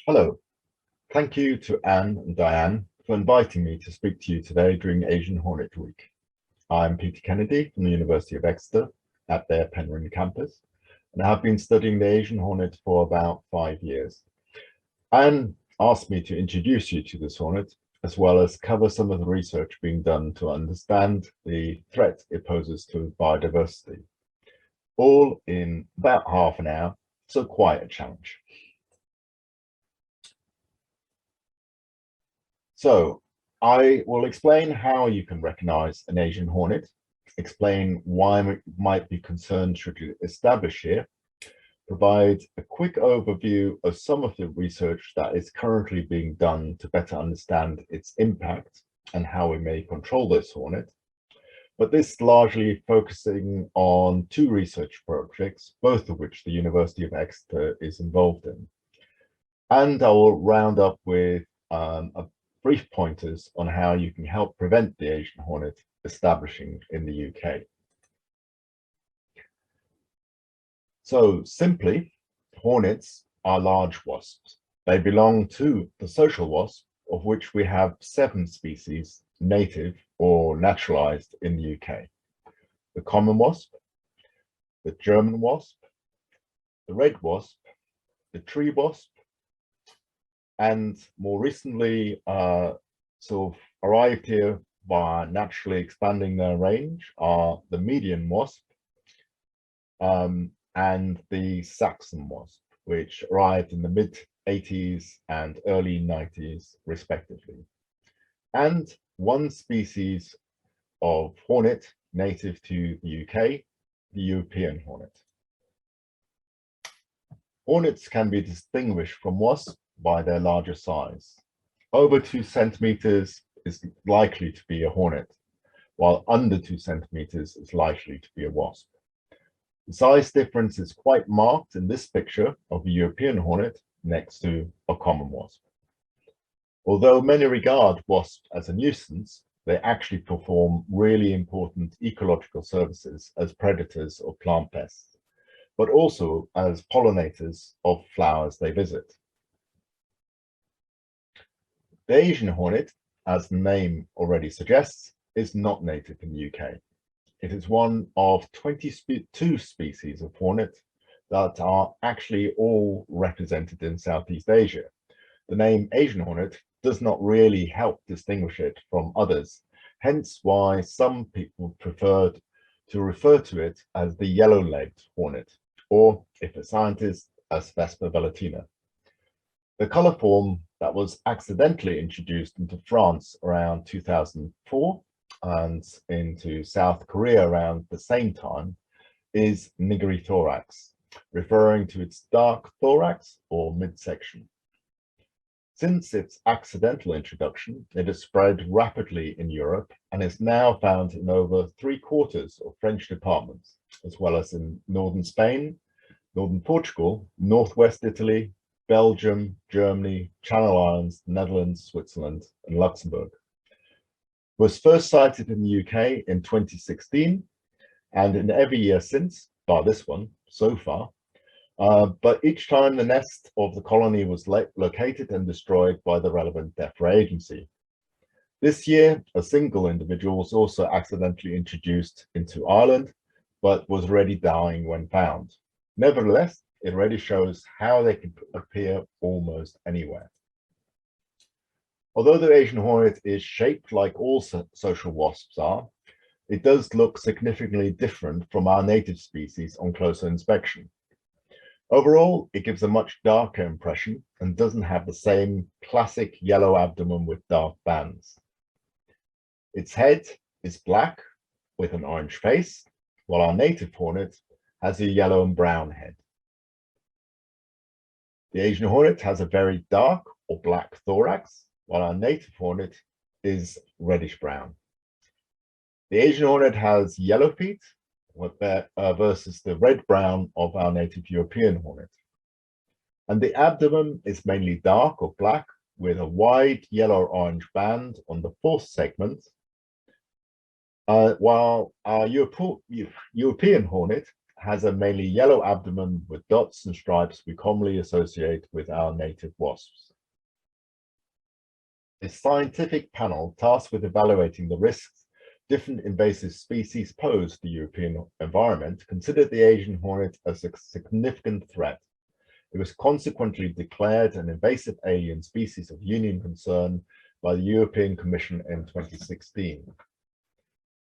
Hello, thank you to Anne and Diane for inviting me to speak to you today during Asian Hornet Week. I'm Peter Kennedy from the University of Exeter at their Penryn campus, and I have been studying the Asian hornet for about 5 years. Anne asked me to introduce you to this hornet, as well as cover some of the research being done to understand the threat it poses to biodiversity, all in about half an hour, so quite a challenge. So I will explain how you can recognize an Asian hornet, explain why it might be concerned should you establish here, provide a quick overview of some of the research that is currently being done to better understand its impact and how we may control this hornet. But this largely focusing on two research projects, both of which the University of Exeter is involved in. And I will round up with a brief pointers on how you can help prevent the Asian hornet establishing in the UK. So simply, hornets are large wasps. They belong to the social wasp, of which we have 7 species native or naturalized in the UK. The common wasp, the German wasp, the red wasp, the tree wasp, and more recently sort of arrived here by naturally expanding their range are the median wasp and the Saxon wasp, which arrived in the mid-80s and early 90s respectively, and one species of hornet native to the UK, the European hornet. Hornets can be distinguished from wasps by their larger size. Over 2 centimeters is likely to be a hornet, while under 2 centimeters is likely to be a wasp. The size difference is quite marked in this picture of a European hornet next to a common wasp. Although many regard wasps as a nuisance, they actually perform really important ecological services as predators of plant pests, but also as pollinators of flowers they visit. The Asian hornet, as the name already suggests, is not native in the UK. It is one of 22 species of hornet that are actually all represented in Southeast Asia. The name Asian hornet does not really help distinguish it from others, hence why some people preferred to refer to it as the yellow-legged hornet, or, if a scientist, as Vespa velutina. The color form that was accidentally introduced into France around 2004 and into South Korea around the same time is nigerithorax, referring to its dark thorax or midsection. Since its accidental introduction, it has spread rapidly in Europe and is now found in over 3/4 of French departments, as well as in northern Spain, northern Portugal, northwest Italy, Belgium, Germany, Channel Islands, Netherlands, Switzerland, and Luxembourg. It was first sighted in the UK in 2016, and in every year since, bar this one, so far, but each time the nest of the colony was located and destroyed by the relevant DEFRA agency. This year, a single individual was also accidentally introduced into Ireland, but was already dying when found. Nevertheless, it already shows how they can appear almost anywhere. Although the Asian hornet is shaped like all social wasps are, it does look significantly different from our native species on closer inspection. Overall, it gives a much darker impression and doesn't have the same classic yellow abdomen with dark bands. Its head is black with an orange face, while our native hornet has a yellow and brown head. The Asian hornet has a very dark or black thorax, while our native hornet is reddish brown. The Asian hornet has yellow feet versus the red-brown of our native European hornet. And the abdomen is mainly dark or black with a wide yellow-orange band on the 4th segment, while our European hornet has a mainly yellow abdomen with dots and stripes we commonly associate with our native wasps. A scientific panel tasked with evaluating the risks different invasive species pose to the European environment considered the Asian hornet as a significant threat. It was consequently declared an invasive alien species of union concern by the European Commission in 2016.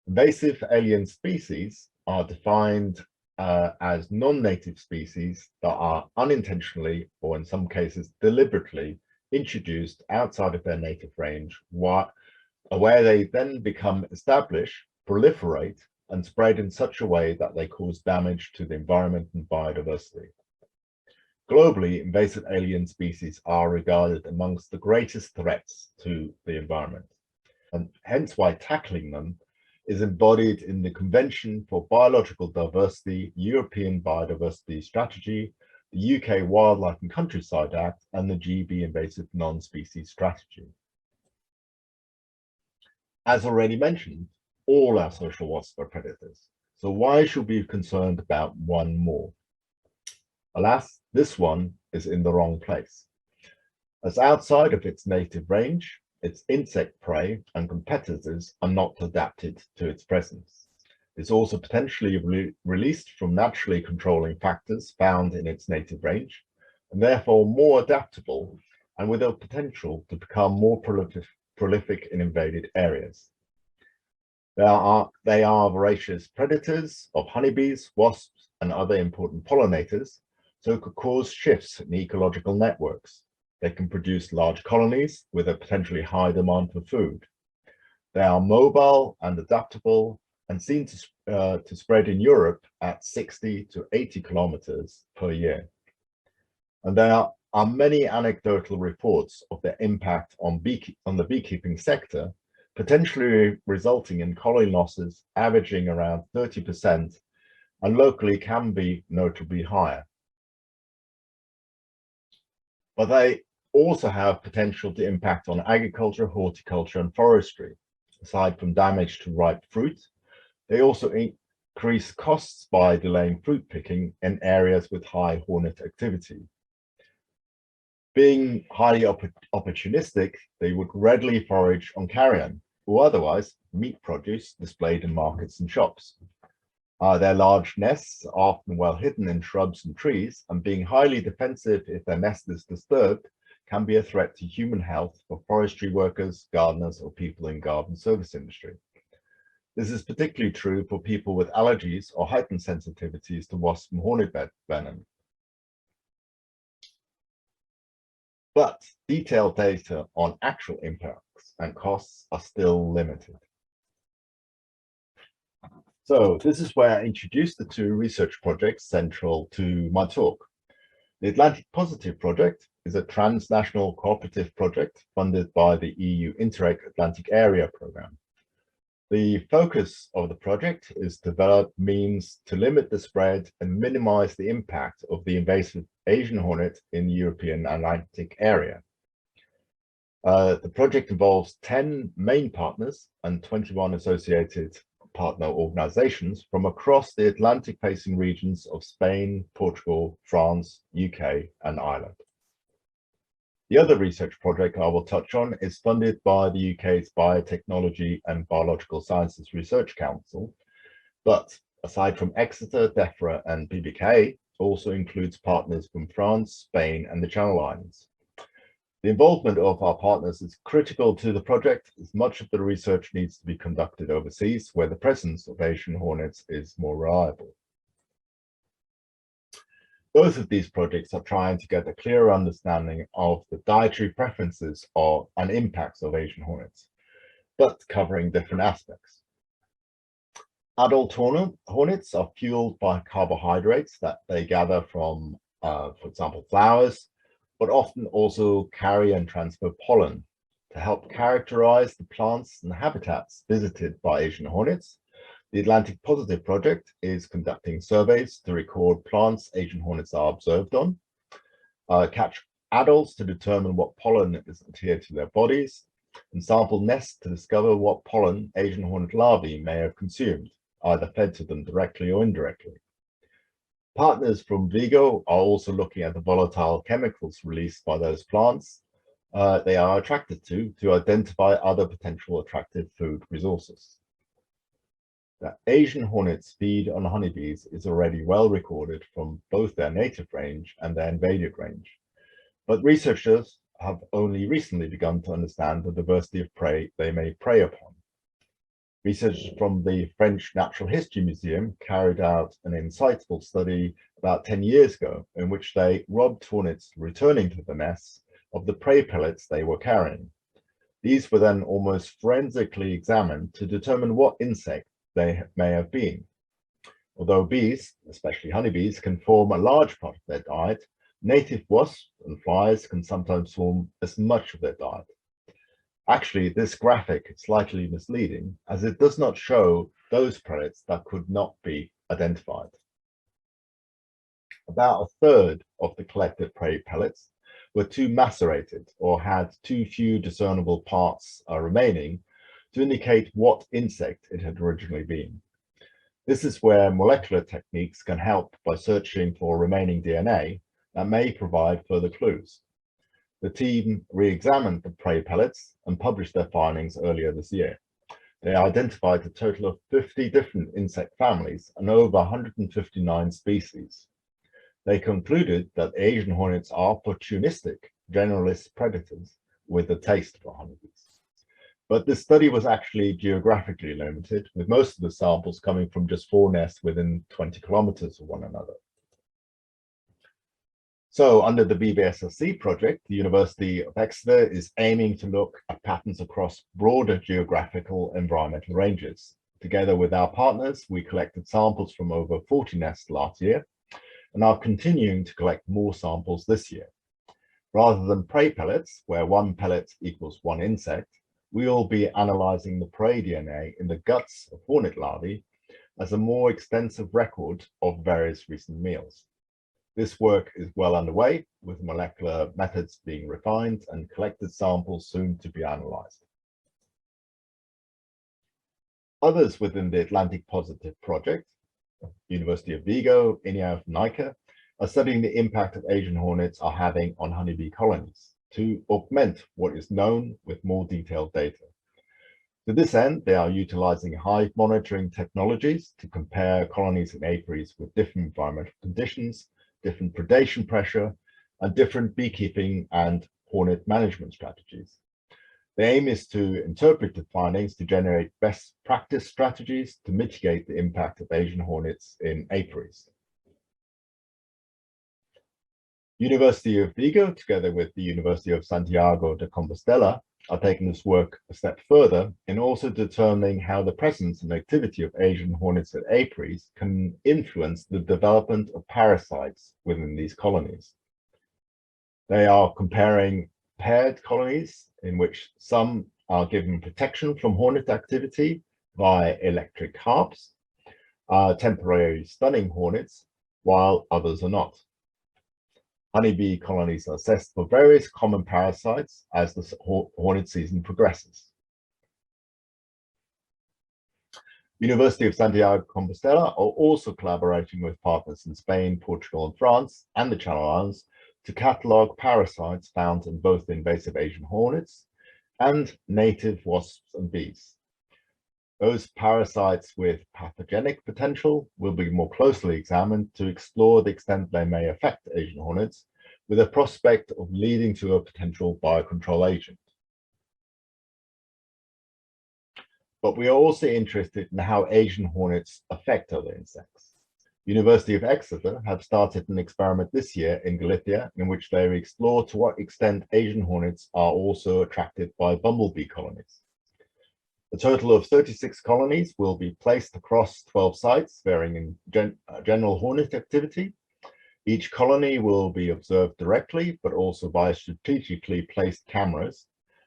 Invasive alien species are defined as non-native species that are unintentionally, or in some cases deliberately, introduced outside of their native range, where they then become established, proliferate, and spread in such a way that they cause damage to the environment and biodiversity. Globally, invasive alien species are regarded amongst the greatest threats to the environment, and hence why tackling them is embodied in the Convention for Biological Diversity, European Biodiversity Strategy, the UK Wildlife and Countryside Act, and the GB Invasive Non-Species Strategy. As already mentioned, all our social wasps are predators, so why should we be concerned about one more? Alas, this one is in the wrong place. As outside of its native range, its insect prey and competitors are not adapted to its presence. It's also potentially released from naturally controlling factors found in its native range, and therefore more adaptable and with a potential to become more prolific in invaded areas. They are voracious predators of honeybees, wasps, and other important pollinators, so it could cause shifts in ecological networks. They can produce large colonies with a potentially high demand for food. They are mobile and adaptable and seen to spread in Europe at 60 to 80 kilometers per year. And there are many anecdotal reports of their impact on the beekeeping sector, potentially resulting in colony losses averaging around 30% and locally can be notably higher. But they also have potential to impact on agriculture, horticulture, and forestry. Aside from damage to ripe fruit, they also increase costs by delaying fruit picking in areas with high hornet activity. Being highly opportunistic, they would readily forage on carrion, or otherwise meat produce displayed in markets and shops. Their large nests are often well hidden in shrubs and trees, and being highly defensive if their nest is disturbed can be a threat to human health for forestry workers, gardeners, or people in garden service industry. This is particularly true for people with allergies or heightened sensitivities to wasp and hornet venom. But detailed data on actual impacts and costs are still limited. So this is where I introduced the two research projects central to my talk. The Atlantic Positive Project is a transnational cooperative project funded by the EU Interreg Atlantic Area Programme. The focus of the project is to develop means to limit the spread and minimize the impact of the invasive Asian hornet in the European Atlantic area. The project involves 10 main partners and 21 associated partner organizations from across the Atlantic-facing regions of Spain, Portugal, France, UK, and Ireland. The other research project I will touch on is funded by the UK's Biotechnology and Biological Sciences Research Council, but aside from Exeter, DEFRA, and BBK, also includes partners from France, Spain, and the Channel Islands. The involvement of our partners is critical to the project, as much of the research needs to be conducted overseas, where the presence of Asian hornets is more reliable. Both of these projects are trying to get a clearer understanding of the dietary preferences and impacts of Asian hornets, but covering different aspects. Adult hornets are fueled by carbohydrates that they gather from, for example, flowers, but often also carry and transfer pollen. To help characterize the plants and habitats visited by Asian hornets, the Atlantic Positive Project is conducting surveys to record plants Asian hornets are observed on, catch adults to determine what pollen is adhered to their bodies, and sample nests to discover what pollen Asian hornet larvae may have consumed, either fed to them directly or indirectly. Partners from Vigo are also looking at the volatile chemicals released by those plants they are attracted to identify other potential attractive food resources. The Asian hornets feed on honeybees is already well recorded from both their native range and their invaded range, but researchers have only recently begun to understand the diversity of prey they may prey upon. Researchers from the French Natural History Museum carried out an insightful study about 10 years ago in which they robbed hornets returning to the nests of the prey pellets they were carrying. These were then almost forensically examined to determine what insect they may have been. Although bees, especially honeybees, can form a large part of their diet, native wasps and flies can sometimes form as much of their diet. Actually, this graphic is slightly misleading as it does not show those pellets that could not be identified. About a third of the collected prey pellets were too macerated or had too few discernible parts remaining to indicate what insect it had originally been. This is where molecular techniques can help by searching for remaining DNA that may provide further clues. The team re-examined the prey pellets and published their findings earlier this year. They identified a total of 50 different insect families and over 159 species. They concluded that Asian hornets are opportunistic, generalist predators with a taste for honeybees. But this study was actually geographically limited, with most of the samples coming from just 4 nests within 20 kilometers of one another. So under the BBSRC project, the University of Exeter is aiming to look at patterns across broader geographical environmental ranges. Together with our partners, we collected samples from over 40 nests last year and are continuing to collect more samples this year. Rather than prey pellets, where 1 pellet equals 1 insect, we will be analyzing the prey DNA in the guts of hornet larvae as a more extensive record of various recent meals. This work is well underway, with molecular methods being refined and collected samples soon to be analyzed. Others within the Atlantic Positive project, University of Vigo, INEA, and NICA, are studying the impact that Asian hornets are having on honeybee colonies to augment what is known with more detailed data. To this end, they are utilizing hive monitoring technologies to compare colonies in apiaries with different environmental conditions, different predation pressure, and different beekeeping and hornet management strategies. The aim is to interpret the findings to generate best practice strategies to mitigate the impact of Asian hornets in apiaries. University of Vigo, together with the University of Santiago de Compostela, are taking this work a step further in also determining how the presence and activity of Asian hornets at apiaries can influence the development of parasites within these colonies. They are comparing paired colonies in which some are given protection from hornet activity via electric harps, temporary stunning hornets, while others are not. Honeybee colonies are assessed for various common parasites as the hornet season progresses. University of Santiago de Compostela are also collaborating with partners in Spain, Portugal, and France, and the Channel Islands to catalogue parasites found in both invasive Asian hornets and native wasps and bees. Those parasites with pathogenic potential will be more closely examined to explore the extent they may affect Asian hornets, with a prospect of leading to a potential biocontrol agent. But we are also interested in how Asian hornets affect other insects. University of Exeter have started an experiment this year in Galicia in which they explore to what extent Asian hornets are also attracted by bumblebee colonies. A total of 36 colonies will be placed across 12 sites, varying in general hornet activity. Each colony will be observed directly, but also by strategically placed cameras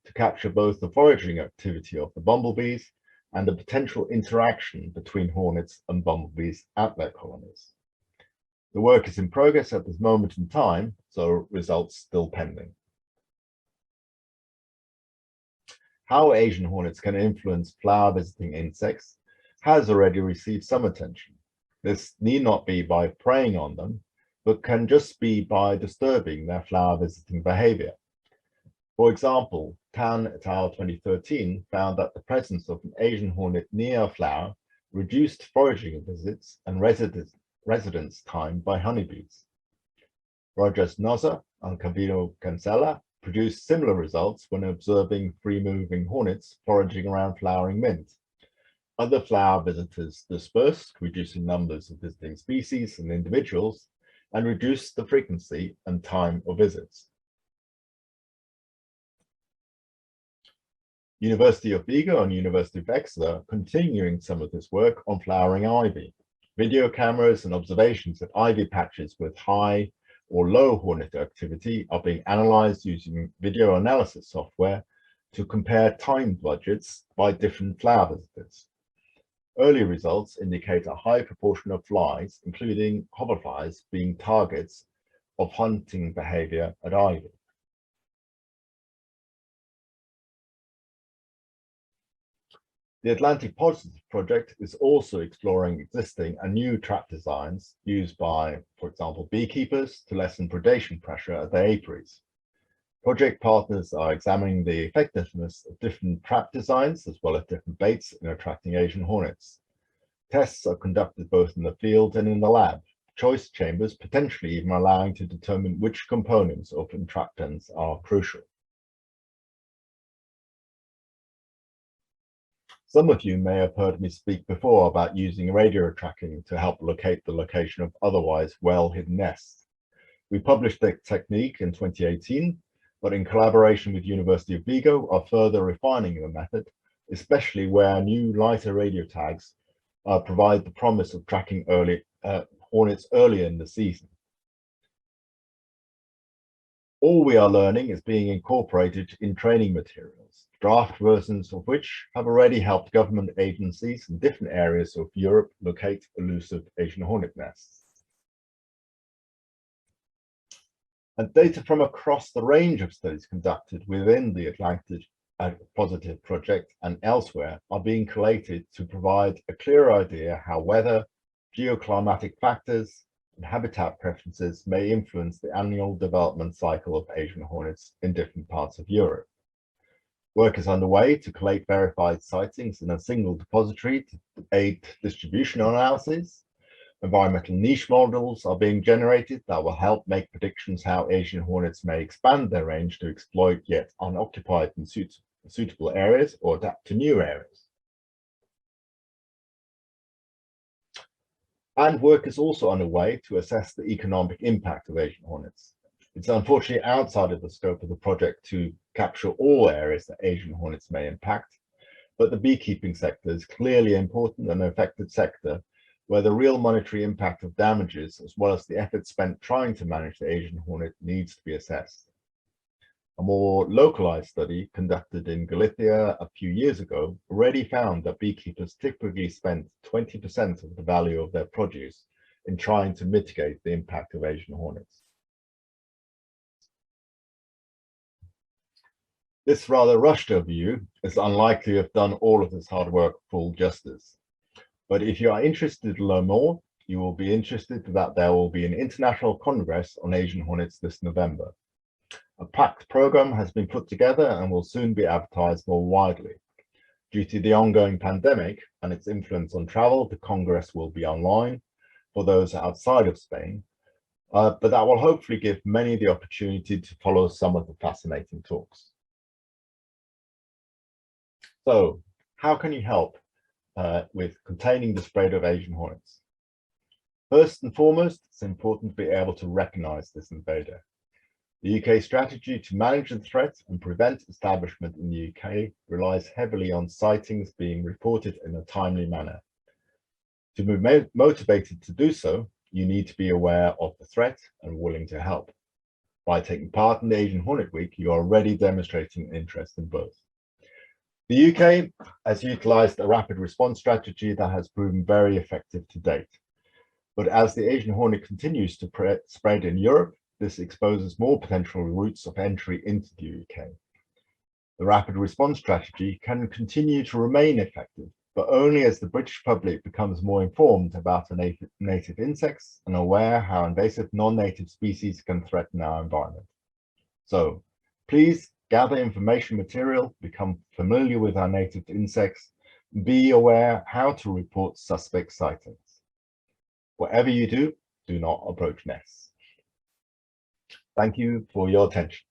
to capture both the foraging activity of the bumblebees and the potential interaction between hornets and bumblebees at their colonies. The work is in progress at this moment in time, so results still pending. How Asian hornets can influence flower-visiting insects has already received some attention. This need not be by preying on them, but can just be by disturbing their flower visiting behavior. For example, Tan et al. 2013 found that the presence of an Asian hornet near a flower reduced foraging visits and residence time by honeybees. Rogers Noza and Cavino Cancella produced similar results when observing free-moving hornets foraging around flowering mint. Other flower visitors dispersed, reducing numbers of visiting species and individuals, and reduced the frequency and time of visits. University of Vigo and University of Exeter are continuing some of this work on flowering ivy. Video cameras and observations of ivy patches with high or low hornet activity are being analyzed using video analysis software to compare time budgets by different flower visitors. Early results indicate a high proportion of flies, including hoverflies, being targets of hunting behavior at ivy. The Atlantic Positive project is also exploring existing and new trap designs used by, for example, beekeepers to lessen predation pressure at their apiaries. Project partners are examining the effectiveness of different trap designs as well as different baits in attracting Asian hornets. Tests are conducted both in the field and in the lab, choice chambers potentially even allowing to determine which components of entrapments are crucial. Some of you may have heard me speak before about using radio tracking to help locate the location of otherwise well-hidden nests. We published the technique in 2018, but in collaboration with University of Vigo are further refining the method, especially where new lighter radio tags provide the promise of tracking hornets earlier in the season. All we are learning is being incorporated in training materials, draft versions of which have already helped government agencies in different areas of Europe locate elusive Asian hornet nests. And data from across the range of studies conducted within the Atlantic Positive project and elsewhere are being collated to provide a clear idea how weather, geoclimatic factors, and habitat preferences may influence the annual development cycle of Asian hornets in different parts of Europe. Work is underway to collate verified sightings in a single depository to aid distribution analysis. Environmental niche models are being generated that will help make predictions how Asian hornets may expand their range to exploit yet unoccupied and suitable areas or adapt to new areas. And work is also underway to assess the economic impact of Asian hornets. It's unfortunately outside of the scope of the project to capture all areas that Asian hornets may impact, but the beekeeping sector is clearly an important and affected sector where the real monetary impact of damages, as well as the effort spent trying to manage the Asian hornet, needs to be assessed. A more localized study conducted in Galicia a few years ago already found that beekeepers typically spent 20% of the value of their produce in trying to mitigate the impact of Asian hornets. This rather rushed overview is unlikely to have done all of this hard work full justice. But if you are interested to learn more, you will be interested that there will be an international congress on Asian hornets this November. A packed program has been put together and will soon be advertised more widely. Due to the ongoing pandemic and its influence on travel, the Congress will be online for those outside of Spain, but that will hopefully give many the opportunity to follow some of the fascinating talks. So, how can you help with containing the spread of Asian hornets? First and foremost, it's important to be able to recognize this invader. The UK strategy to manage the threat and prevent establishment in the UK relies heavily on sightings being reported in a timely manner. To be motivated to do so, you need to be aware of the threat and willing to help. By taking part in the Asian Hornet Week, you are already demonstrating an interest in both. The UK has utilised a rapid response strategy that has proven very effective to date. But as the Asian hornet continues to spread in Europe, this exposes more potential routes of entry into the UK. The rapid response strategy can continue to remain effective but only as the British public becomes more informed about the native insects and aware how invasive non-native species can threaten our environment. So please gather information material, become familiar with our native insects, be aware how to report suspect sightings. Whatever you do, do not approach nests. Thank you for your attention.